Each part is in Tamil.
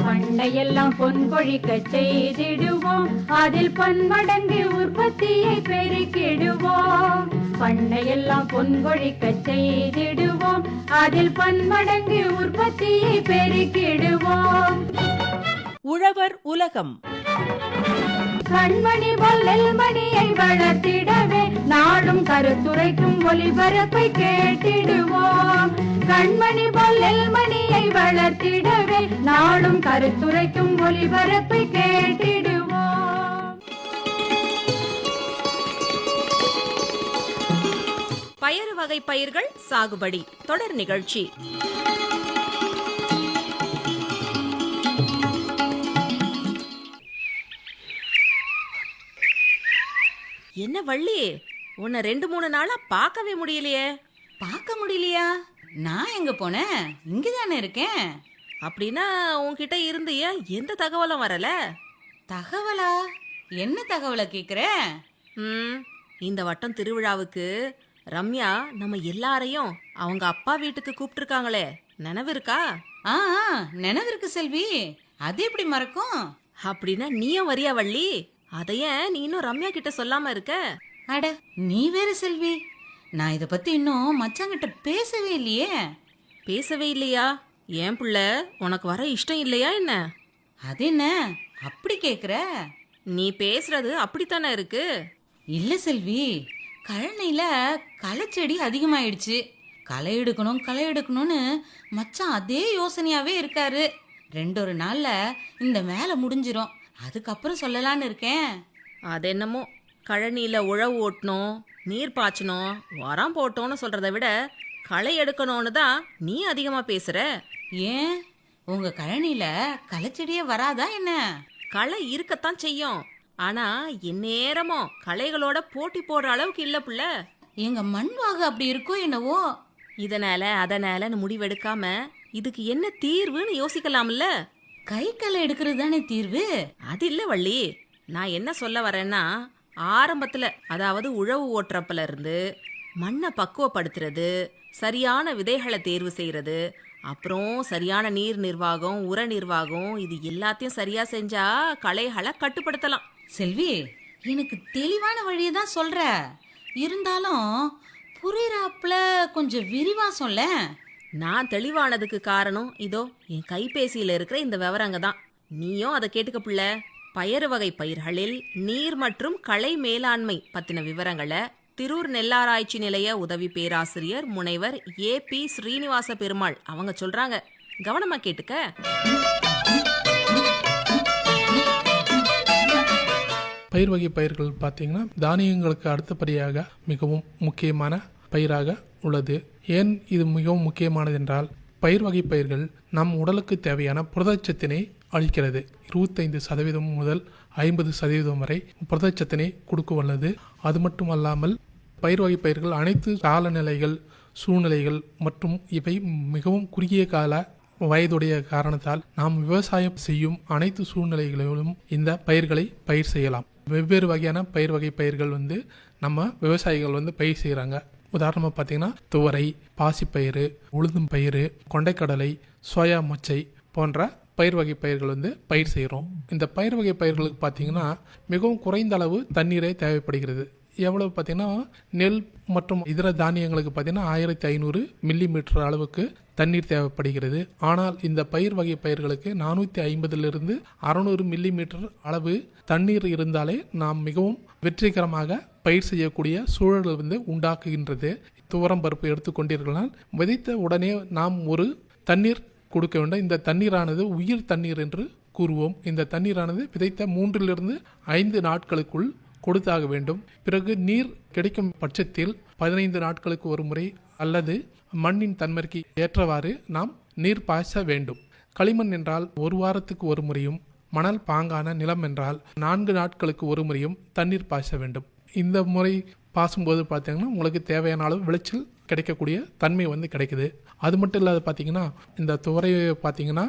பண்டையெல்லாம் பொன் கொழிக்க செய்திடுவோம், அதில் பன்மடங்கு உற்பத்தியை பெருக்கிடுவோம். பண்டையெல்லாம் பொன் கொழிக்க செய்திடுவோம், அதில் பன்மடங்கு உற்பத்தியை பெருக்கிடுவோம். உழவர் உலகம். கண்மணி பொல்லில் மணியை வளர்த்திடவே நாடும் கருத்துரைக்கும் ஒலிபரப்பை கேட்டிடுவோம். கண்மணி பொல்லில் மணியை வளர்த்திடவே நாடும் கருத்துரைக்கும் ஒலிபரப்பை கேட்டிடுவோம். பயறு வகை பயிர்கள் சாகுபடி தொடர் நிகழ்ச்சி. என்ன வள்ளி, உன்னை 2-3 நாளா பார்க்கவே முடியலையே. பார்க்க முடியலையா? நான் எங்க போனேன்? இங்கதானே இருக்கேன். அப்படின்னா உன்கிட்ட இருந்து ஏன் எந்த தகவலும் வரல? தகவலா? என்ன தகவலை கேக்குற? இந்த வட்டம் திருவிழாவுக்கு ரம்யா நம்ம எல்லாரையும் அவங்க அப்பா வீட்டுக்கு கூப்பிட்டுருக்காங்களே, நினைவு இருக்கா? ஆ, நினைவிருக்கு செல்வி. அது எப்படி மறக்கும்? அப்படின்னா நீயும் வரியா வள்ளி? அதைய நீ இன்னும் ரம்யா கிட்ட சொல்லாம இருக்க? அட, நீ வேற செல்வி. நான் இத பத்தி இன்னும் மச்சாங்கிட்ட பேசவே இல்லையே. பேசவே இல்லையா? ஏன் புள்ள, உனக்கு வர இஷ்டம் இல்லையா என்ன? அது என்ன அப்படி கேக்குற? நீ பேசுறது அப்படித்தானே இருக்கு. இல்ல செல்வி, கழனில களைச்செடி அதிகமாயிடுச்சு. களை எடுக்கணும்னு மச்சான் அதே யோசனையாவே இருக்காரு. 2 நாள்ல இந்த வேலை முடிஞ்சிரும். அதுக்கப்புறம் சொல்லலான்னு இருக்கேன். அது என்னமோ, கழனியில உழவு ஓட்டணும், நீர் பாய்ச்சணும், உரம் போட்டோன்னு சொல்றதை விட களை எடுக்கணும்னு தான் நீ அதிகமா பேசுற. ஏன், உங்க கழனில களைச்செடியே வராதா என்ன? களை இருக்கத்தான் செய்யும், ஆனா எந்நேரமும் களைகளோட போட்டி போடுற அளவுக்கு இல்ல புள்ள. எங்க மண்வாகு அப்படி இருக்கோ என்னவோ. அதனாலன்னு முடிவெடுக்காம இதுக்கு என்ன தீர்வுன்னு யோசிக்கலாம்ல. கை களை எடுக்கிறது தானே தீர்வு. அது இல்ல வள்ளி, நான் என்ன சொல்ல வரேன்னா, ஆரம்பத்துல அதாவது உழவு ஓட்டுறப்பல இருந்து மண்ணை பக்குவப்படுத்துறது, சரியான விதைகளை தேர்வு செய்யறது, அப்புறம் சரியான நீர் நிர்வாகம், உர நிர்வாகம், இது எல்லாத்தையும் சரியா செஞ்சா களைகளை கட்டுப்படுத்தலாம். செல்வி, எனக்கு தெளிவான வழியை தான் சொல்ற. இருந்தாலும் புரியுறாப்புல கொஞ்சம் விரிவா சொல்ல. நான் தெளிவானதுக்கு காரணம் இதோ என் கைபேசியில இருக்கிற இந்த விவரங்க தான். நீயும் அதை கேட்டுக்க புள்ள. பயறு வகை பயிர்களில் நீர் மற்றும் களை மேலாண்மை பத்தின விவரங்களை திரூர் நெல்லாராய்ச்சி நிலைய உதவி பேராசிரியர் முனைவர் ஏ.பி. ஸ்ரீனிவாச பெருமாள் அவங்க சொல்றாங்க. கவனமா கேட்டுக்க. பயிர் வகை பயிர்கள் பார்த்தீங்கன்னா தானியங்களுக்கு அடுத்தபடியாக மிகவும் முக்கியமான பயிராக உள்ளது. ஏன் இது மிகவும் முக்கியமானது என்றால், பயிர் வகை பயிர்கள் நம் உடலுக்கு தேவையான புரதச்சத்தினை அளிக்கிறது. 25% முதல் 50% வரை புரதச்சத்தினை கொடுக்க வல்லது. அது மட்டும் அல்லாமல் பயிர் வகை பயிர்கள் அனைத்து காலநிலைகள், சூழ்நிலைகள் மற்றும் இவை மிகவும் குறுகிய கால வயதுடைய காரணத்தால் நாம் விவசாயம் செய்யும் அனைத்து சூழ்நிலைகளிலும் இந்த பயிர்களை பயிர் செய்யலாம். வெவ்வேறு வகையான பயிர் வகை பயிர்கள் நம்ம விவசாயிகள் பயிர் செய்கிறாங்க. உதாரணமாக பார்த்தீங்கன்னா துவரை, பாசிப்பயிறு, உளுந்தும் பயிறு, கொண்டைக்கடலை, சோயா மொச்சை போன்ற பயிர் வகை பயிர்கள் பயிர் செய்கிறோம். இந்த பயிர் வகை பயிர்களுக்கு பார்த்தீங்கன்னா மிகவும் குறைந்த அளவு தண்ணீரே தேவைப்படுகிறது. எவ்வளவு பார்த்தீங்கன்னா, நெல் மற்றும் இதர தானியங்களுக்கு பார்த்தீங்கன்னா 1500 மில்லிமீட்டர் அளவுக்கு தண்ணீர் தேவைப்படுகிறது. ஆனால் இந்த பயிர் வகை பயிர்களுக்கு 450 600 மில்லிமீட்டர் அளவு தண்ணீர் இருந்தாலே நாம் மிகவும் வெற்றிகரமாக பயிர் செய்யக்கூடிய சூழல் உண்டாக்குகின்றது. துவரம் பருப்பு எடுத்துக்கொண்டீர்களால் விதைத்த உடனே நாம் ஒரு தண்ணீர் கொடுக்க வேண்டும். இந்த தண்ணீரானது உயிர் தண்ணீர் என்று கூறுவோம். இந்த தண்ணீரானது விதைத்த 3 to 5 நாட்களுக்குள் கொடுத்தாக வேண்டும். பிறகு நீர் கிடைக்கும் பட்சத்தில் 15 நாட்களுக்கு ஒரு முறை அல்லது மண்ணின் தன்மைக்கு ஏற்றவாறு நாம் நீர் பாய்ச்ச வேண்டும். களிமண் என்றால் 1 வாரத்துக்கு ஒரு முறையும், மணல் பாங்கான நிலம் என்றால் 4 நாட்களுக்கு ஒரு முறையும் தண்ணீர் பாய்ச்ச வேண்டும். இந்த முறை பாசும்போது பார்த்தீங்கன்னா உங்களுக்கு தேவையான அளவு விளைச்சல் கிடைக்கக்கூடிய தன்மை கிடைக்குது. அது மட்டும் இல்லாத பார்த்தீங்கன்னா, இந்த துவரையை பார்த்தீங்கன்னா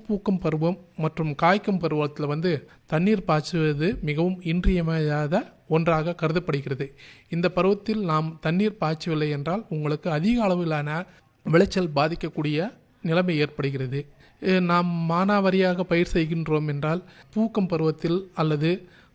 பூக்கும் பருவம் மற்றும் காய்க்கும் பருவத்தில் தண்ணீர் பாய்ச்சுவது மிகவும் இன்றியமையாத ஒன்றாக கருதப்படுகிறது. இந்த பருவத்தில் நாம் தண்ணீர் பாய்ச்சவில்லை என்றால் உங்களுக்கு அதிக அளவிலான விளைச்சல் பாதிக்கக்கூடிய நிலைமை ஏற்படுகிறது. நாம் மானாவாரியாக பயிர் செய்கின்றோம் என்றால் பூக்கும் பருவத்தில் அல்லது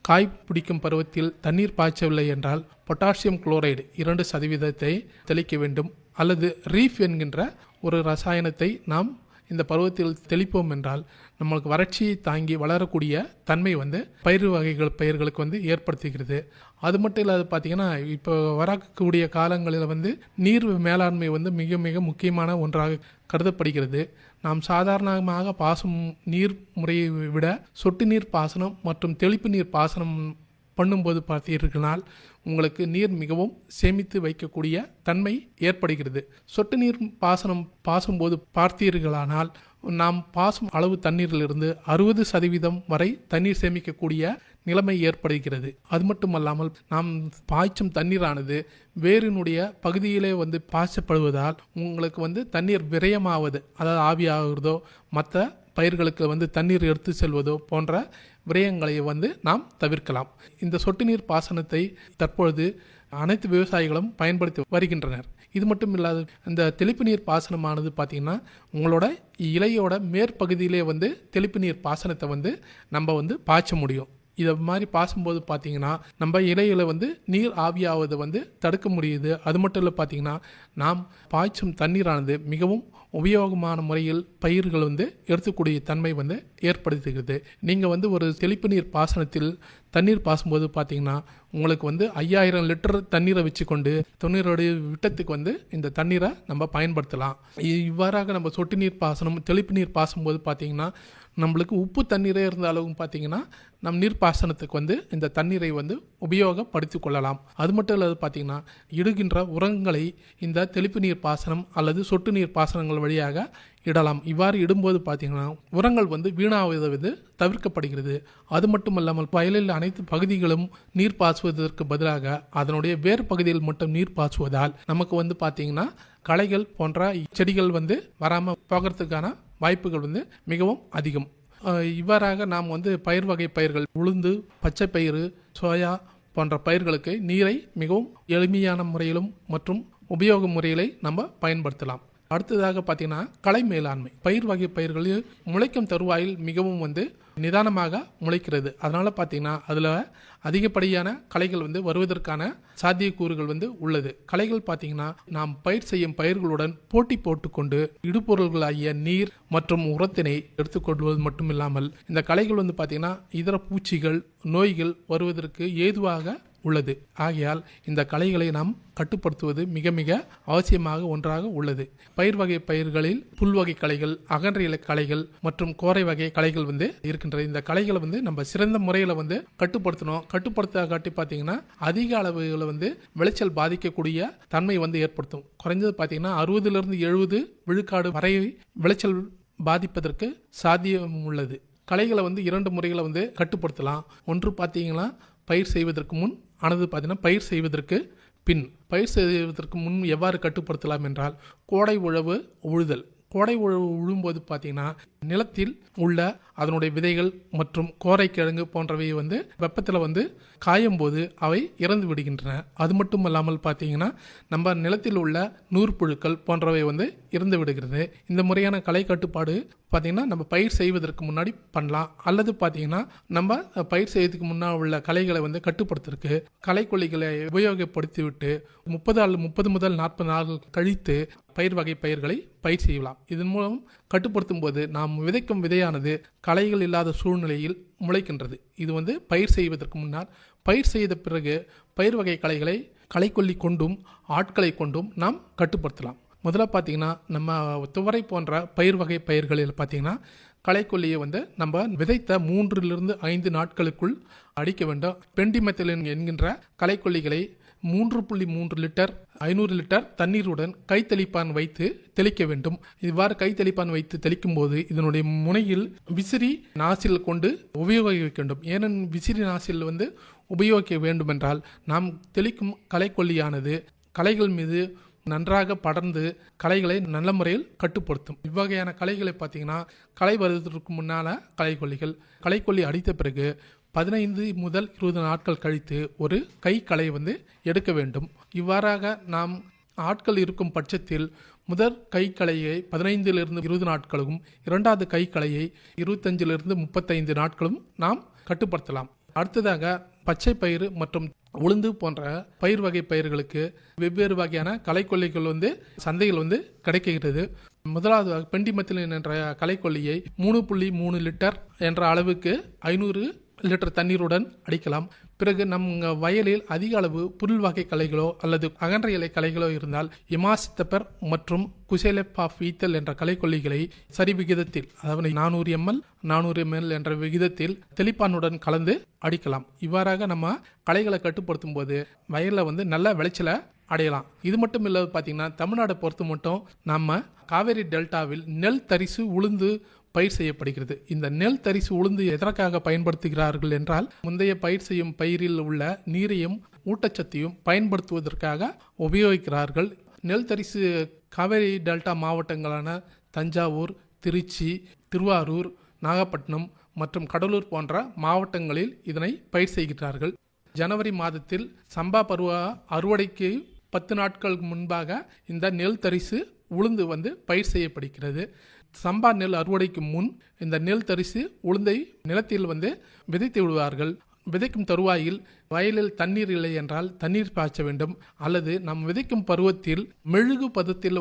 காய் பிடிக்கும் பருவத்தில் தண்ணீர் பாய்ச்சவில்லை என்றால் பொட்டாசியம் குளோரைடு 2% தெளிக்க வேண்டும். அல்லது ரீஃப் என்கின்ற ஒரு ரசாயனத்தை நாம் இந்த பருவத்தில் தெளிப்போம் என்றால் நம்மளுக்கு வறட்சியை தாங்கி வளரக்கூடிய தன்மை பயிர்களுக்கு ஏற்படுத்துகிறது. அது மட்டும் இல்லாது பார்த்திங்கன்னா, இப்போ வரக்கூடிய காலங்களில் நீர் மேலாண்மை மிக மிக முக்கியமான ஒன்றாக கருதப்படுகிறது. நாம் சாதாரணமாக பாசும் நீர் முறையை விட சொட்டு நீர் பாசனம் மற்றும் தெளிப்பு நீர் பாசனம் பண்ணும்போது பார்த்தீர்களால் உங்களுக்கு நீர் மிகவும் சேமித்து வைக்கக்கூடிய தன்மை ஏற்படுகிறது. சொட்டு நீர் பாசனம் பாசும்போது பார்த்தீர்களானால் நாம் பாசும் அளவு தண்ணீரிலிருந்து 60% வரை தண்ணீர் சேமிக்கக்கூடிய நிலைமை ஏற்படுகிறது. அது மட்டுமல்லாமல் நாம் பாய்ச்சும் தண்ணீரானது வேரினுடைய பகுதியிலே பாய்ச்சப்படுவதால் உங்களுக்கு தண்ணீர் விரயமாவது, அதாவது ஆவியாகிறதோ மற்ற பயிர்களுக்கு தண்ணீர் எடுத்து செல்வதோ போன்ற விரயங்களை நாம் தவிர்க்கலாம். இந்த சொட்டு நீர் பாசனத்தை தற்பொழுது அனைத்து விவசாயிகளும் பயன்படுத்தி வருகின்றனர். இது மட்டும் இல்லாது இந்த தெளிப்பு நீர் பாசனமானது பார்த்திங்கன்னா உங்களோட இலையோட மேற்பகுதியிலே தெளிப்பு நீர் பாசனத்தை நம்ம பாய்ச்ச முடியும். இதை மாதிரி பாசும்போது பார்த்திங்கன்னா நம்ம இலையில் நீர் ஆவியாவதை தடுக்க முடியுது. அது மட்டும் இல்லை, பார்த்திங்கன்னா நாம் பாய்ச்சும் தண்ணீரானது மிகவும் உபயோகமான முறையில் பயிர்கள் எடுத்துக்கூடிய தன்மை ஏற்படுத்துகிறது. நீங்கள் ஒரு தெளிப்பு நீர் பாசனத்தில் தண்ணீர் பாசும்போது பார்த்திங்கன்னா உங்களுக்கு 5000 லிட்டர் தண்ணீரை வச்சு கொண்டு 90 விட்டத்துக்கு இந்த தண்ணீரை நம்ம பயன்படுத்தலாம். இவ்வாறாக நம்ம சொட்டு நீர் பாசனம் தெளிப்பு நீர் பாசும்போது பார்த்திங்கன்னா நம்மளுக்கு உப்பு தண்ணீரே இருந்தாலும் பார்த்திங்கன்னா நம் நீர் பாசனத்துக்கு இந்த தண்ணீரை உபயோகப்படுத்தி கொள்ளலாம். அது மட்டும் இல்லாது பார்த்திங்கன்னா இடுகின்ற உரங்களை இந்த தெளிப்பு நீர் பாசனம் அல்லது சொட்டு நீர் பாசனங்கள் வழியாக இடலாம். இவ்வாறு இடும்போது பார்த்திங்கன்னா உரங்கள் வீணாவது தவிர்க்கப்படுகிறது. அது மட்டும் இல்லாமல் வயலில் அனைத்து பகுதிகளும் நீர் பாய்ச்சுவதற்கு பதிலாக அதனுடைய வேறு பகுதியில் மட்டும் நீர் பாய்ச்சுவதால் நமக்கு பார்த்திங்கன்னா களைகள் போன்ற செடிகள் வராமல் போகிறதுக்கான வாய்ப்புகள் மிகவும் அதிகம். இவ்வாறாக நாம் பயிர் வகை பயிர்கள் உளுந்து, பச்சை பயிறு, சோயா போன்ற பயிர்களுக்கு நீரை மிகவும் எளிமையான முறையிலும் மற்றும் உபயோக முறைகளை நம்ம பயன்படுத்தலாம். அடுத்ததாக பார்த்தீங்கன்னா களை மேலாண்மை. பயிர் வகை பயிர்களில் முளைக்கும் தருவாயில் மிகவும் நிதானமாக முளைக்கிறது. அதனால் பார்த்தீங்கன்னா அதில் அதிகப்படியான களைகள் வருவதற்கான சாத்தியக்கூறுகள் உள்ளது. களைகள் பார்த்தீங்கன்னா நாம் பயிர் செய்யும் பயிர்களுடன் போட்டி போட்டுக்கொண்டு இடுபொருள்களாகிய நீர் மற்றும் உரத்தினை எடுத்துக்கொள்வது மட்டும் இல்லாமல் இந்த களைகள் பார்த்தீங்கன்னா இதர பூச்சிகள், நோய்கள் வருவதற்கு ஏதுவாக உள்ளது. ஆகையால் இந்த களைகளை நாம் கட்டுப்படுத்துவது மிக மிக அவசியமாக ஒன்றாக உள்ளது. பயிர் வகை பயிர்களில் புல்வகை களைகள், அகன்ற இலை களைகள் மற்றும் கோரை வகை களைகள் இருக்கின்றது. இந்த களைகளை நம்ம சிறந்த முறையில் கட்டுப்படுத்தணும். கட்டுப்படுத்தாட்டி பார்த்தீங்கன்னா அதிக அளவுகளை விளைச்சல் பாதிக்கக்கூடிய தன்மை ஏற்படுத்தும். குறைஞ்சது பார்த்தீங்கன்னா 60-70 விழுக்காடு வரை விளைச்சல் பாதிப்பதற்கு சாத்தியம் உள்ளது. களைகளை 2 முறைகளை கட்டுப்படுத்தலாம். ஒன்று பார்த்தீங்கன்னா பயிர் செய்வதற்கு முன், ஆனது பார்த்தீங்கன்னா பயிர் செய்வதற்கு பின். பயிர் செய்வதற்கு முன் எவ்வாறு கட்டுப்படுத்தலாம் என்றால் கோடை உழவு உழுதல். கோடை உழவு உழும்போது பார்த்தீங்கன்னா நிலத்தில் உள்ள அதனுடைய விதைகள் மற்றும் கோரைக்கிழங்கு போன்றவை வெப்பத்தில் காயும் போது அவை இறந்து விடுகின்றன. அது மட்டும் இல்லாமல் பார்த்தீங்கன்னா நம்ம நிலத்தில் உள்ள நூற்புழுக்கள் போன்றவை இறந்து விடுகிறது. இந்த முறையான களை கட்டுப்பாடு பார்த்தீங்கன்னா நம்ம பயிர் செய்வதற்கு முன்னாடி பண்ணலாம். அல்லது பார்த்தீங்கன்னா நம்ம பயிர் செய்வதற்கு முன்னால் உள்ள களைகளை கட்டுப்படுத்துறதுக்கு களைக்கொல்லிகளை உபயோகப்படுத்தி விட்டு 30 முதல் 40 நாட்கள் கழித்து பயிர் வகை பயிர்களை பயிர் செய்யலாம். இதன் மூலம் கட்டுப்படுத்தும் போது நாம் விதைக்கும் விதையானது களைகள் இல்லாத சூழ்நிலையில் முளைக்கின்றது. இது பயிர் செய்வதற்கு முன்னால். பயிர் செய்த பிறகு பயிர் வகை களைகளை களைக்கொல்லி கொண்டும் ஆட்களை கொண்டும் நாம் கட்டுப்படுத்தலாம். முதல்ல பார்த்தீங்கன்னா நம்ம துவரை போன்ற பயிர் வகை பயிர்களில் பார்த்தீங்கன்னா களைக்கொல்லியை நம்ம விதைத்த 3-5 நாட்களுக்குள் அடிக்க வேண்டும். பெண்டிமெத்திலின் என்கின்ற களைக்கொல்லிகளை 3.3 லிட்டர் 500 லிட்டர் தண்ணீருடன் கைத்தெளிப்பான் வைத்து தெளிக்க வேண்டும். இவ்வாறு கைத்தெளிப்பான் வைத்து தெளிக்கும் போது இதனுடைய முனையில் விசிறி நாசில் கொண்டு உபயோகிக்க வேண்டும். ஏனெனில் விசிறி நாசில் உபயோகிக்க வேண்டுமென்றால் நாம் தெளிக்கும் களைக்கொல்லியானது களைகள் மீது நன்றாக படர்ந்து களைகளை நல்ல முறையில் கட்டுப்படுத்தும். இவ்வகையான களைகளை பார்த்தீங்கன்னா களை வருவதற்கு முன்னால் களைக்கொல்லி அடித்த பிறகு 15 முதல் 20 நாட்கள் கழித்து ஒரு கை களை எடுக்க வேண்டும். இவ்வாறாக நாம் ஆட்கள் இருக்கும் பட்சத்தில் முதல் கைக்களையை 15 20 நாட்களும், இரண்டாவது கைக்களையை 25 35 நாட்களும் நாம் கட்டுப்படுத்தலாம். அடுத்ததாக பச்சை பயிறு மற்றும் உளுந்து போன்ற பயிர் வகை பயிர்களுக்கு வெவ்வேறு வகையான களைக்கொல்லிகள் சந்தையில் கிடைக்கிறது. முதலாவது பெண்டிமெத்திலின் என்ற களைக்கொல்லியை 3.3 லிட்டர் என்ற அளவுக்கு 500 லிட்டர் தண்ணீருடன் அடிக்கலாம். பிறகு நம் வயலில் அதிக அளவு புல் வகை களைகளோ அல்லது அகன்ற இலை களைகளோ இருந்தால் இமாசித்தப்பர் மற்றும் குசேலெப் ஈத்தல் என்ற களைக்கொல்லிகளை சரி விகிதத்தில், அதாவது 400 ml 400 ml என்ற விகிதத்தில் தெளிப்பானுடன் கலந்து அடிக்கலாம். இவ்வாறாக நம்ம களைகளை கட்டுப்படுத்தும் போது வயலில் நல்ல விளைச்சலை அடையலாம். இது மட்டும் இல்லாத பார்த்தீங்கன்னா, தமிழ்நாடு பொறுத்த மட்டும் நம்ம காவேரி டெல்டாவில் நெல் தரிசு உளுந்து பயிர் செய்யப்படுகிறது. இந்த நெல் தரிசு உளுந்து எதற்காக பயன்படுத்துகிறார்கள் என்றால், முந்தைய பயிர் செய்யும் பயிரில் உள்ள நீரையும் ஊட்டச்சத்தையும் பயன்படுத்துவதற்காக உபயோகிக்கிறார்கள். நெல் தரிசு காவேரி டெல்டா மாவட்டங்களான தஞ்சாவூர், திருச்சி, திருவாரூர், நாகப்பட்டினம் மற்றும் கடலூர் போன்ற மாவட்டங்களில் இதனை பயிர் செய்கிறார்கள். ஜனவரி மாதத்தில் சம்பா பருவ அறுவடைக்கு 10 நாட்களுக்கு முன்பாக இந்த நெல் தரிசு உளுந்து பயிர் செய்யப்படுகிறது. சம்பா நெல் அறுவடைக்கு முன் இந்த நெல் தரிசு உளுந்தை நிலத்தில் விதைத்து விடுவார்கள். விதைக்கும் தருவாயில் வயலில் தண்ணீர் இல்லை என்றால் தண்ணீர் பாய்ச்ச வேண்டும், அல்லது நாம் விதைக்கும் பருவத்தில் மெழுகு பதத்தில்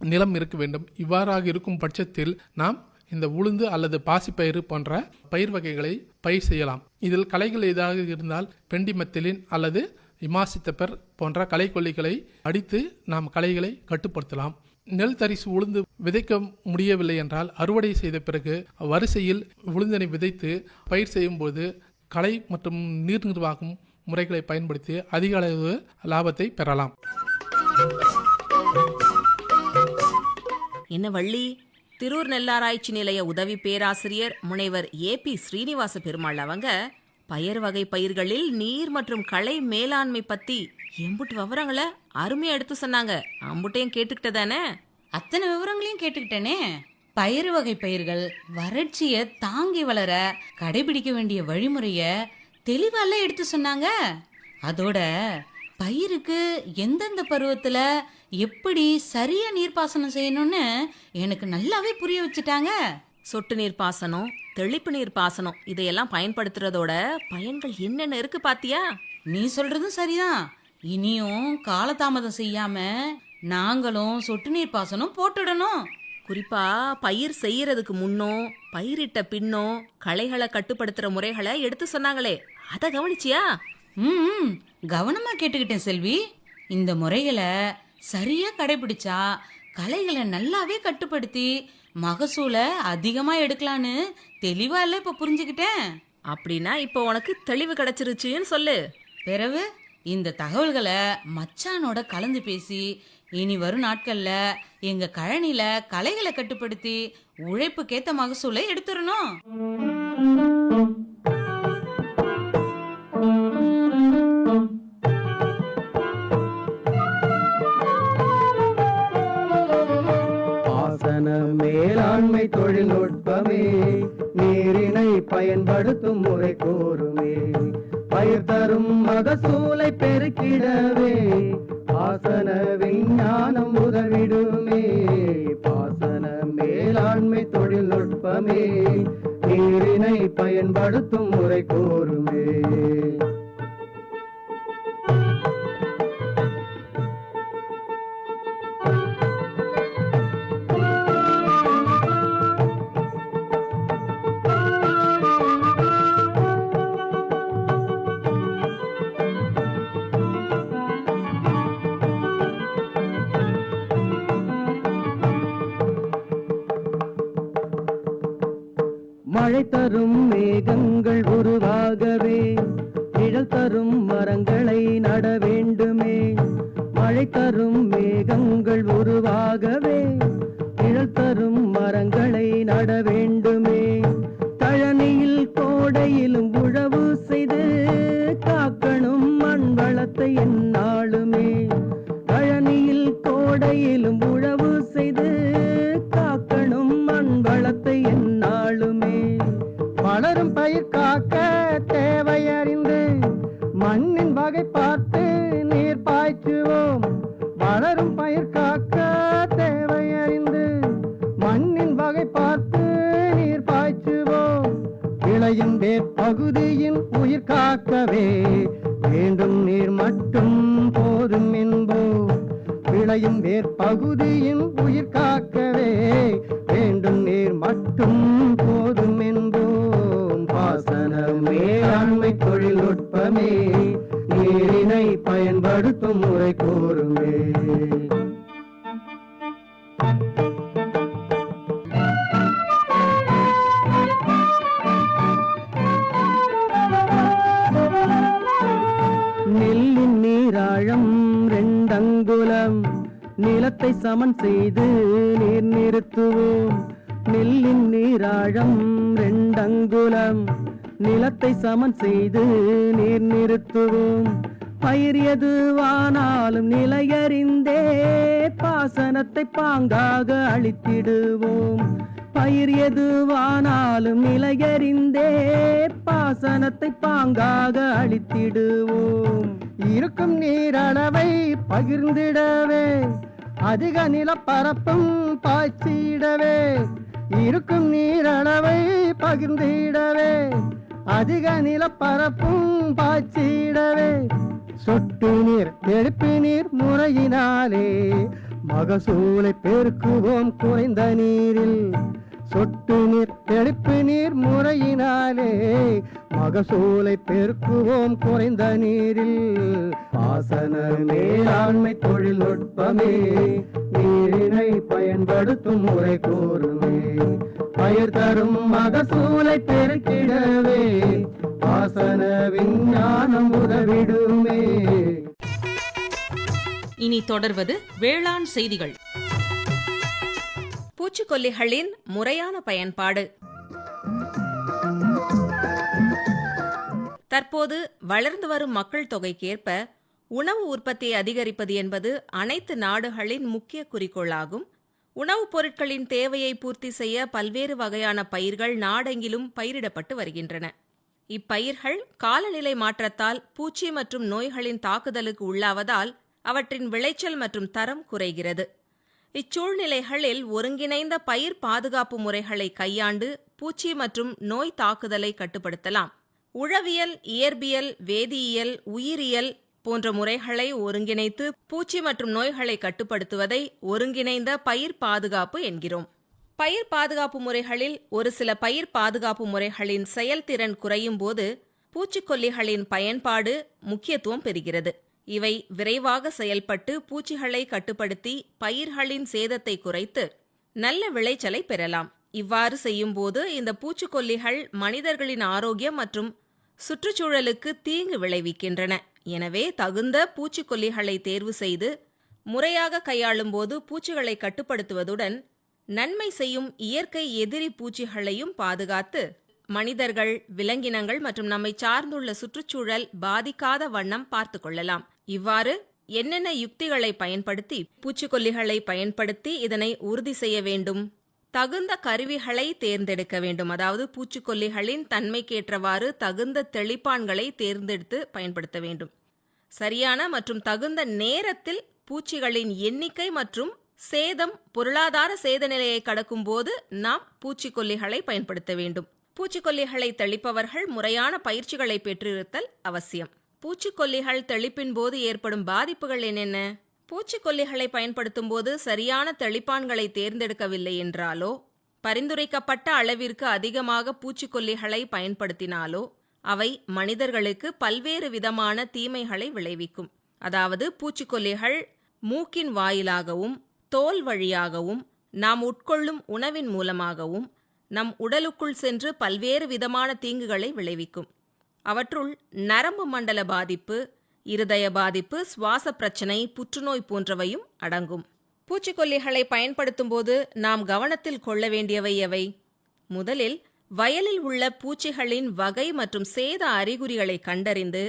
நிலம் இருக்க வேண்டும். இவ்வாறாக இருக்கும் பட்சத்தில் நாம் இந்த உளுந்து அல்லது பாசிப்பயிறு போன்ற பயிர் வகைகளை பயிர் செய்யலாம். இதில் களைகள் ஏதாவது இருந்தால் பெண்டிமெத்திலின் அல்லது இமாசித்தப்பர் போன்ற களைக்கொல்லிகளை அடித்து நாம் களைகளை கட்டுப்படுத்தலாம். நெல் தரிசு உளுந்து விதைக்க முடியவில்லை என்றால் அறுவடை செய்த பிறகு வரிசையில் உளுந்தினை விதைத்து பயிர் செய்யும் போது களை மற்றும் நீர் நிர்வாகம் முறைகளை பயன்படுத்தி அதிக அளவு லாபத்தை பெறலாம். என்ன வள்ளி, திரூர் நெல்லாராய்ச்சி நிலைய உதவி பேராசிரியர் முனைவர் AP ஸ்ரீனிவாச பெருமாள் அவங்க பயறு வகை பயிர்களில் நீர் மற்றும் களை மேலாண்மை பத்தி எம்புட்டு விவரங்களை அருமையா எடுத்து சொன்னாங்க. அம்புட்டையும் கேட்டுக்கிட்டதானே? அத்தனை விவரங்களையும் கேட்டுக்கிட்டேனே. பயிறு வகை பயிர்கள் வறட்சியை தாங்கி வளர கடைபிடிக்க வேண்டிய வழிமுறைய தெளிவால எடுத்து சொன்னாங்க. அதோட பயிருக்கு எந்தெந்த பருவத்துல எப்படி சரியா நீர்ப்பாசனம் செய்யணும்னு எனக்கு நல்லாவே புரிய வச்சுட்டாங்க. சொட்டு நீர் பாசனம், தெளிப்பு நீர் பாசனம் இதையெல்லாம் பயன்படுத்துறதோட பயன்கள் என்னென்ன இருக்கு பாத்தியா? நீ சொல்றதும் சரிதான். இனியும் காலதாமதம் செய்யாம நாங்களும் சொட்டு நீர் பாசனம் போட்டுடணும். குறிப்பா பயிர் செய்யறதுக்கு முன்னோ பயிரிட்ட பின்னோ களைகளை கட்டுப்படுத்துற முறைகளை எடுத்து சொன்னாங்களே, அத கவனிச்சியா? கவனமா கேட்டுக்கிட்டேன் செல்வி. இந்த முறைகளை சரியா கடைபிடிச்சா களைகளை நல்லாவே கட்டுப்படுத்தி மகசூலை அதிகமா எடுக்கலான்னு தெளிவா இல்ல இப்ப புரிஞ்சுக்கிட்டேன். அப்படின்னா இப்போ உனக்கு தெளிவு கிடைச்சிருச்சுன்னு சொல்லு. பிறகு இந்த தகவல்களை மச்சானோட கலந்து பேசி இனி வரும் நாட்கள்ல எங்க கழனில களைகளை கட்டுப்படுத்தி உழைப்புக்கேத்த மகசூலை எடுத்துடணும். பாசன மேலாண்மை தொழில்நுட்பமே நீரினை பயன்படுத்தும் முறை கூறுமே. பயிர் தரும் மகசூலை பெருக்கிடவே பாசன விஞ்ஞானம் உதவிடுமே. பாசன மேலாண்மை தொழில்நுட்பமே நீரினை பயன்படுத்தும் முறை கூறுமே. மழை தரும் மேகங்கள் உருவாகவே நிழல் தரும் மரங்களை நட வேண்டுமே. மழை தரும் மேகங்கள் உருவாகவே நிழல் தரும் மரங்களை நட வேண்டுமே. தழனியில் கோடையிலும் உழவு செய்து காக்கணும் மண் வளத்தை எந்நாளுமே. தழனியில் கோடையிலும் உழவு செய்து காக்கணும் மண் வளத்தை எந்நாளுமே. வளரும் பயிர் காக்க தேவையறிந்து மண்ணின் வகை பார்த்து நீர் பாய்ச்சுவோம். வளரும் பயிர் காக்க தேவை பகுதியின் உயிர் காக்கவே வேண்டும் நீர் மட்டும் போதும் என்போம். விளையும் வேர் பகுதியின் உயிர் காக்கவே வேண்டும் நீர் மட்டும் போதும் என்போம். பாசன மேலாண்மை தொழில்நுட்பமே நீரினை பயன்படுத்தும் முறை கூறுமே. நெல்லின் நீராழம் 2 அங்குலம் நிலத்தை சமன் செய்து நீர் நிறுத்துவோம். நெல்லின் நீராழம் 2 அங்குலம் நிலத்தை சமன் செய்து நீர் நிறுத்துவோம். பயிர் எதுவானாலும் நிலையறிந்தே பாசனத்தை பாங்காக அளித்திடுவோம். பயிர் எதுவானாலும் நிலையறிந்தே பாசனத்தை பாங்காக அளித்திடுவோம். இருக்கும் நீரளவை பகிர்ந்திடவே அதிக நிலப்பரப்பும் பாய்ச்சிடவே. இருக்கும் நீரளவை பகிர்ந்திடவே அதிக நிலப்பரப்பும் பாய்ச்சிடவே. சொட்டு நீர் தெளிப்பு நீர் முறையினாலே மகசூலை பெருக்குவோம் குறைந்த நீரில். சொட்டு நீர் தெளிப்பு நீர் முறையினாலே மகசூலை பெருக்குவோம் குறைந்த நீரில். பாசன மேலாண்மை தொழில்நுட்பமே நீரினை பயன்படுத்தும் முறை கூறுமே. பயிர் தரும் மகசூலை பெருக்கிடவே பாசன விஞ்ஞானம் உதவிடுமே. இனி தொடர்வது வேளாண் செய்திகள். பூச்சிக்கொல்லிகளின் முறையான பயன்பாடு. தற்போது வளர்ந்து வரும் மக்கள் தொகைக்கேற்ப உணவு உற்பத்தியை அதிகரிப்பது என்பது அனைத்து நாடுகளின் முக்கிய குறிக்கோளாகும். உணவுப் பொருட்களின் தேவையை பூர்த்தி செய்ய பல்வேறு வகையான பயிர்கள் நாடெங்கிலும் பயிரிடப்பட்டு வருகின்றன. இப்பயிர்கள் காலநிலை மாற்றத்தால் பூச்சி மற்றும் நோய்களின் தாக்குதலுக்கு உள்ளாவதால் அவற்றின் விளைச்சல் மற்றும் தரம் குறைகிறது. இச்சூழ்நிலைகளில் ஒருங்கிணைந்த பயிர் பாதுகாப்பு முறைகளை கையாண்டு பூச்சி மற்றும் நோய் தாக்குதலை கட்டுப்படுத்தலாம். உழவியல், இயற்பியல், வேதியியல், உயிரியல் போன்ற முறைகளை ஒருங்கிணைத்து பூச்சி மற்றும் நோய்களை கட்டுப்படுத்துவதை ஒருங்கிணைந்த பயிர் பாதுகாப்பு என்கிறோம். பயிர் பாதுகாப்பு முறைகளில் ஒரு சில பயிர் பாதுகாப்பு முறைகளின் செயல்திறன் குறையும் போது பூச்சிக்கொல்லிகளின் பயன்பாடு முக்கியத்துவம் பெறுகிறது. இவை விரைவாக செயல்பட்டு பூச்சிகளை கட்டுப்படுத்தி பயிர்களின் சேதத்தை குறைத்து நல்ல விளைச்சலை பெறலாம். இவ்வாறு செய்யும்போது இந்த பூச்சிக்கொல்லிகள் மனிதர்களின் ஆரோக்கியம் மற்றும் சுற்றுச்சூழலுக்கு தீங்கு விளைவிக்கின்றன. எனவே தகுந்த பூச்சிக்கொல்லிகளை தேர்வு செய்து முறையாக கையாளும் போது பூச்சிகளை கட்டுப்படுத்துவதுடன் நன்மை செய்யும் இயற்கை எதிரி பூச்சிகளையும் பாதுகாத்து மனிதர்கள், விலங்கினங்கள் மற்றும் நம்மை சார்ந்துள்ள சுற்றுச்சூழல் பாதிக்காத வண்ணம் பார்த்து கொள்ளலாம். இவ்வாறு என்னென்ன யுக்திகளை பயன்படுத்தி பூச்சிக்கொல்லிகளை பயன்படுத்தி இதனை உறுதி செய்ய வேண்டும்? தகுந்த கருவிகளை தேர்ந்தெடுக்க வேண்டும். அதாவது பூச்சிக்கொல்லிகளின் தன்மைக்கேற்றவாறு தகுந்த தெளிப்பான்களை தேர்ந்தெடுத்து பயன்படுத்த வேண்டும். சரியான மற்றும் தகுந்த நேரத்தில் பூச்சிகளின் எண்ணிக்கை மற்றும் சேதம், பொருளாதார சேத நிலையை கடக்கும் போது நாம் பூச்சிக்கொல்லிகளை பயன்படுத்த வேண்டும். பூச்சிக்கொல்லிகளை தெளிப்பவர்கள் முறையான பயிற்சிகளை பெற்றிருத்தல் அவசியம். பூச்சிக்கொல்லிகள் தெளிப்பின் போது ஏற்படும் பாதிப்புகள் என்னென்ன? பூச்சிக்கொல்லிகளை பயன்படுத்தும் போது சரியான தெளிப்பான்களை தேர்ந்தெடுக்கவில்லை என்றாலோ, பரிந்துரைக்கப்பட்ட அளவிற்கு அதிகமாக பூச்சிக்கொல்லிகளை பயன்படுத்தினாலோ அவை மனிதர்களுக்கு பல்வேறு விதமான தீமைகளை விளைவிக்கும். அதாவது பூச்சிக்கொல்லிகள் மூக்கின் வாயிலாகவும் தோல் வழியாகவும் நாம் உட்கொள்ளும் உணவின் மூலமாகவும் நம் உடலுக்குள் சென்று பல்வேறு விதமான தீங்குகளை விளைவிக்கும். அவற்றுள் நரம்பு மண்டல பாதிப்பு, இருதய பாதிப்பு, சுவாச பிரச்சனை, புற்றுநோய் போன்றவையும் அடங்கும். பூச்சிக்கொல்லிகளை பயன்படுத்தும் போது நாம் கவனத்தில் கொள்ள வேண்டியவை எவை? முதலில் வயலில் உள்ள பூச்சிகளின் வகை மற்றும் சேத அறிகுறிகளை கண்டறிந்து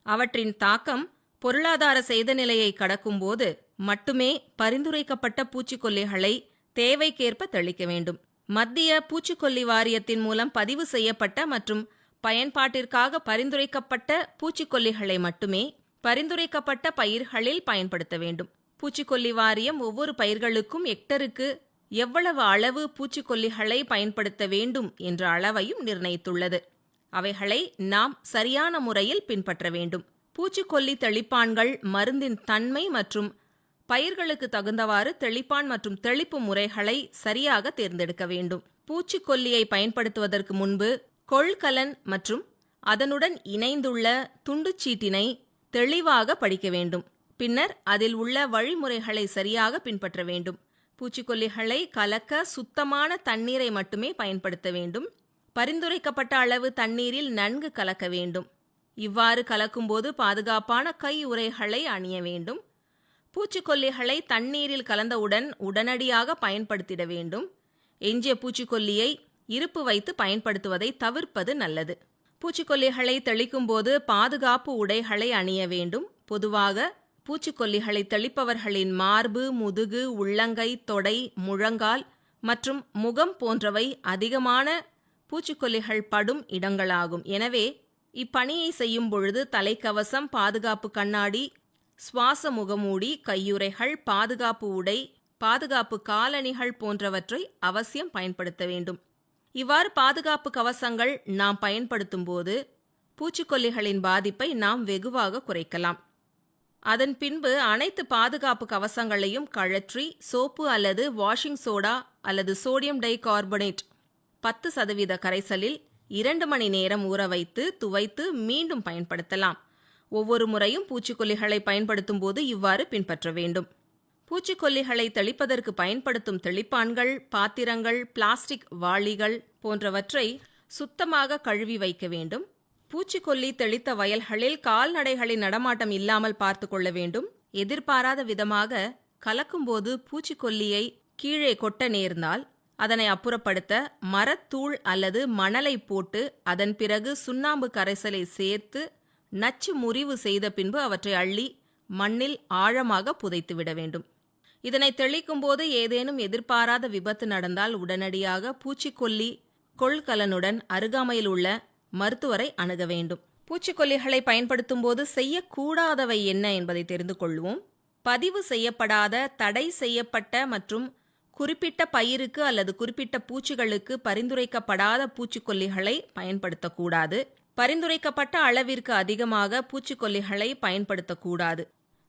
அவற்றின் தாக்கம் பொருளாதார சேத நிலையை கடக்கும்போது மட்டுமே பரிந்துரைக்கப்பட்ட பூச்சிக்கொல்லிகளை தேவைக்கேற்ப தெளிக்க வேண்டும். மத்திய பூச்சிக்கொல்லி வாரியத்தின் மூலம் பதிவு செய்யப்பட்ட மற்றும் பயன்பாட்டிற்காக பரிந்துரைக்கப்பட்ட பூச்சிக்கொல்லிகளை மட்டுமே பரிந்துரைக்கப்பட்ட பயிர்களில் பயன்படுத்த வேண்டும். பூச்சிக்கொல்லி வாரியம் ஒவ்வொரு பயிர்களுக்கும் ஹெக்டருக்கு எவ்வளவு அளவு பூச்சிக்கொல்லிகளை பயன்படுத்த வேண்டும் என்ற அளவையும் நிர்ணயித்துள்ளது. அவைகளை நாம் சரியான முறையில் பின்பற்ற வேண்டும். பூச்சிக்கொல்லி தெளிப்பான்கள் மருந்தின் தன்மை மற்றும் பயிர்களுக்கு தகுந்தவாறு தெளிப்பான் மற்றும் தெளிப்பு முறைகளை சரியாக தேர்ந்தெடுக்க வேண்டும். பூச்சிக்கொல்லியை பயன்படுத்துவதற்கு முன்பு கொள்கலன் மற்றும் அதனுடன் இணைந்துள்ள துண்டுச்சீட்டினை தெளிவாக படிக்க வேண்டும். பின்னர் அதில் உள்ள வழிமுறைகளை சரியாக பின்பற்ற வேண்டும். பூச்சிக்கொல்லிகளை கலக்க சுத்தமான தண்ணீரை மட்டுமே பயன்படுத்த வேண்டும். பரிந்துரைக்கப்பட்ட அளவு தண்ணீரில் நன்கு கலக்க வேண்டும். இவ்வாறு கலக்கும்போது பாதுகாப்பான கை உறைகளை அணிய வேண்டும். பூச்சிக்கொல்லிகளை தண்ணீரில் கலந்தவுடன் உடனடியாக பயன்படுத்திட வேண்டும். எஞ்சிய பூச்சிக்கொல்லியை இருப்பு வைத்து பயன்படுத்துவதை தவிர்ப்பது நல்லது. பூச்சிக்கொல்லிகளை தெளிக்கும் போது பாதுகாப்பு உடைகளை அணிய வேண்டும். பொதுவாக பூச்சிக்கொல்லிகளை தெளிப்பவர்களின் மார்பு, முதுகு, உள்ளங்கை, தொடை, முழங்கால் மற்றும் முகம் போன்றவை அதிகமான பூச்சிக்கொல்லிகள் படும் இடங்களாகும். எனவே இப்பணியை செய்யும் பொழுது தலைக்கவசம், பாதுகாப்பு கண்ணாடி, சுவாச முகமூடி, கையுறைகள், பாதுகாப்பு உடை, பாதுகாப்பு காலணிகள் போன்றவற்றை அவசியம் பயன்படுத்த வேண்டும். இவ்வாறு பாதுகாப்பு கவசங்கள் நாம் பயன்படுத்தும் போது பூச்சிக்கொல்லிகளின் பாதிப்பை நாம் வெகுவாக குறைக்கலாம். அதன் பின்பு அனைத்து பாதுகாப்பு கவசங்களையும் கழற்றி சோப்பு அல்லது வாஷிங் சோடா அல்லது சோடியம் டைகார்பனேட் 10% கரைசலில் 2 மணி நேரம் ஊற வைத்து துவைத்து மீண்டும் பயன்படுத்தலாம். ஒவ்வொரு முறையும் பூச்சிக்கொல்லிகளை பயன்படுத்தும் போது இவ்வாறு பின்பற்ற வேண்டும். பூச்சிக்கொல்லிகளை தெளிப்பதற்கு பயன்படுத்தும் தெளிப்பான்கள், பாத்திரங்கள், பிளாஸ்டிக் வாளிகள் போன்றவற்றை சுத்தமாக கழுவி வைக்க வேண்டும். பூச்சிக்கொல்லி தெளித்த வயல்களில் கால்நடைகளின் நடமாட்டம் இல்லாமல் பார்த்து கொள்ள வேண்டும். எதிர்பாராத விதமாக கலக்கும்போது பூச்சிக்கொல்லியை கீழே கொட்ட நேர்ந்தால் அதனை அப்புறப்படுத்த மரத்தூள் அல்லது மணலை போட்டு அதன் பிறகு சுண்ணாம்பு கரைசலை சேர்த்து நச்சு முறிவு செய்த பின்பு அவற்றை அள்ளி மண்ணில் ஆழமாக புதைத்து விட வேண்டும். இதனை தெளிக்கும் போது ஏதேனும் எதிர்பாராத விபத்து நடந்தால் உடனடியாக பூச்சிக்கொல்லி கொள்கலனுடன் அருகாமையில் உள்ள மருத்துவரை அணுக வேண்டும். பூச்சிக்கொல்லிகளை பயன்படுத்தும் போது செய்யக்கூடாதவை என்ன என்பதை தெரிந்து கொள்வோம். பதிவு செய்யப்படாத, தடை செய்யப்பட்ட மற்றும் குறிப்பிட்ட பயிருக்கு அல்லது குறிப்பிட்ட பூச்சிகளுக்கு பரிந்துரைக்கப்படாத பூச்சிக்கொல்லிகளை பயன்படுத்தக்கூடாது. பரிந்துரைக்கப்பட்ட அளவிற்கு அதிகமாக பூச்சிக்கொல்லிகளை பயன்படுத்தக்கூடாது.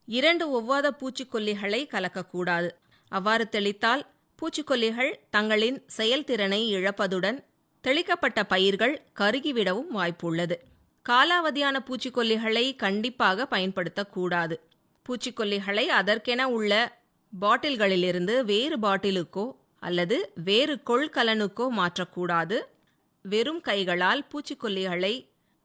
2 ஒவ்வாத பூச்சிக்கொல்லிகளை கலக்கக்கூடாது. அவ்வாறு தெளித்தால் பூச்சிக்கொல்லிகள் தங்களின் செயல்திறனை இழப்பதுடன் தெளிக்கப்பட்ட பயிர்கள் கருகிவிடவும் வாய்ப்புள்ளது. காலாவதியான பூச்சிக்கொல்லிகளை கண்டிப்பாக பயன்படுத்தக்கூடாது. பூச்சிக்கொல்லிகளை அதற்கென உள்ள பாட்டில்களிலிருந்து வேறு பாட்டிலுக்கோ அல்லது வேறு கொள்கலனுக்கோ மாற்றக்கூடாது. வெறும் கைகளால் பூச்சிக்கொல்லிகளை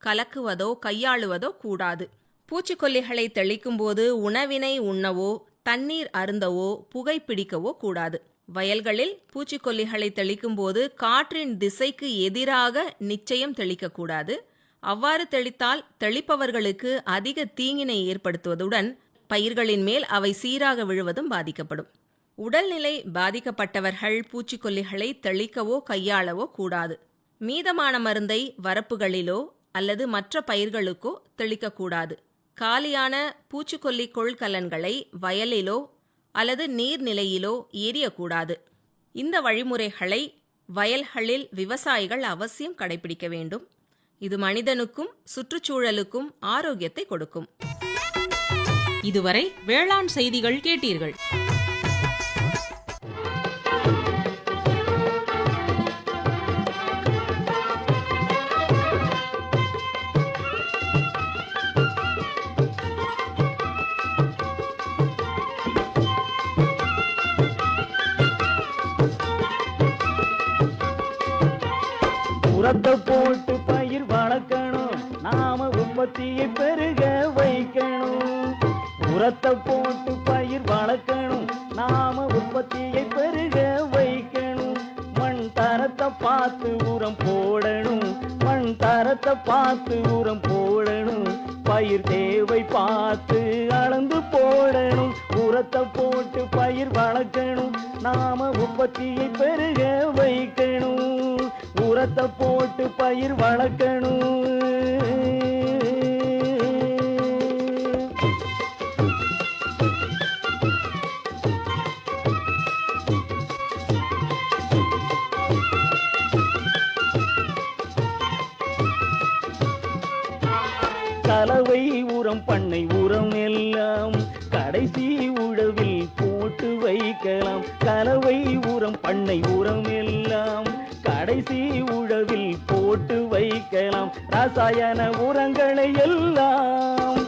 கலக்குவதோ கையாளுவதோ கூடாது. பூச்சிக்கொல்லிகளை தெளிக்கும் போது உணவினை உண்ணவோ, தண்ணீர் அருந்தவோ, புகைப்பிடிக்கவோ கூடாது. வயல்களில் பூச்சிக்கொல்லிகளை தெளிக்கும் போது காற்றின் திசைக்கு எதிராக நிச்சயம் தெளிக்கக்கூடாது. அவ்வாறு தெளித்தால் தெளிப்பவர்களுக்கு அதிக தீங்கினை ஏற்படுத்துவதுடன் பயிர்களின் மேல் அவை சீராக விழுவதும் பாதிக்கப்படும். உடல்நிலை பாதிக்கப்பட்டவர்கள் பூச்சிக்கொல்லிகளை தெளிக்கவோ கையாளவோ கூடாது. மீதமான மருந்தை வரப்புகளிலோ அல்லது மற்ற பயிர்களுக்கோ தெளிக்கக்கூடாது. காலியான பூச்சிக்கொல்லி கொள்கலன்களை வயலிலோ அல்லது நீர்நிலையிலோ எரியக்கூடாது. இந்த வழிமுறைகளை வயல்களில் விவசாயிகள் அவசியம் கடைபிடிக்க வேண்டும். இது மனிதனுக்கும் சுற்றுச்சூழலுக்கும் ஆரோக்கியத்தை கொடுக்கும். இதுவரை வேளாண் செய்திகள் கேட்டீர்கள். உரத்தை போட்டு பயிர் வளர்க்கணும், நாம உற்பத்தியை பெருக வைக்கணும். உரத்தை போட்டு பயிர் வளர்க்கணும், நாம உற்பத்தியை பெருக வைக்கணும். மண் தரத்தை பார்த்து உரம் போடணும், மண் தரத்தை பார்த்து உரம் போடணும். பயிர் தேவை பார்த்து அளந்து போடணும். உரத்தை போட்டு பயிர் வளர்க்கணும், நாம உற்பத்தியை பெருக வைக்கணும். உரத்தை போட்டு பயிர் வளர்க்கணும். கலவை உரம் பண்ணை உரம் எல்லாம் கடைசி உழவில் போட்டு வைக்கலாம். கலவை உரம் பண்ணை உரம் எல்லாம் கடைசி உழவில் போட்டு வைக்கலாம். ரசாயன உரங்களை எல்லாம்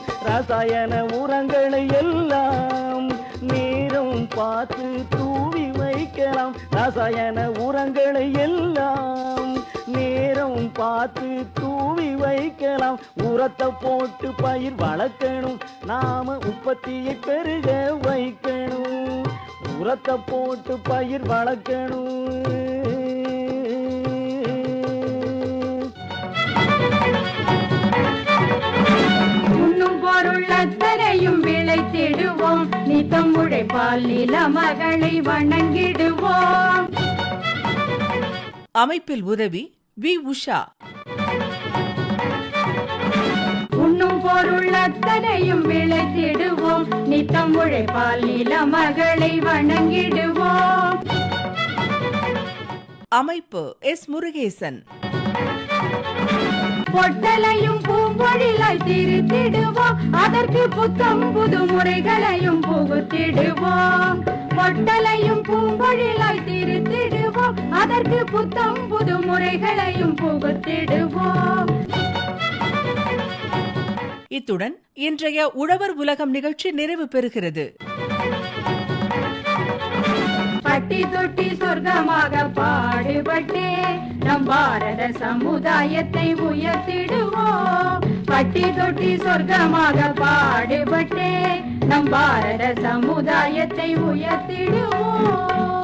நேரம் பார்த்து தூவி வைக்கலாம். ரசாயன உரங்களை எல்லாம் நேரம் பார்த்து தூவி வைக்கலாம். உரத்தை போட்டு பயிர் வளர்க்கணும், நாம உற்பத்தியை பெருக வைக்கணும். உரத்தை போட்டு பயிர் வளர்க்கணும். உண்ணும் பொருள் அத்தனையும் விளைத்திடுவோம், நித்தம் உழைப்பால் நில மகளை வணங்கிடுவோம். அமைப்பில் உதவி வி. உஷா. உண்ணும் பொருள் அத்தனையும் விளைத்திடுவோம், நித்தம் உழைப்பால் நில மகளை வணங்கிடுவோம். அமைப்பு எஸ். முருகேசன். பொட்டலையும் பூம்பொழிலாய் திருத்திடுவோம், அதற்கு புத்தம் புது முறைகளையும் புகுத்திடுவோம். பொட்டலையும் பூம்பொழிலாய் திருத்திடுவோம், அதற்கு புத்தம் புது முறைகளையும் புகுத்திடுவோம். இத்துடன் இன்றைய உழவர் உலகம் நிகழ்ச்சி நிறைவு பெறுகிறது. பட்டி தொட்டி சொர்க்கமாக பாடுபட்டே நம் பாரத சமுதாயத்தை உயர்த்திடுவோம். பட்டி தொட்டி சொர்க்கமாக பாடுபட்டே நம் பாரத சமுதாயத்தை உயர்த்திடுவோம்.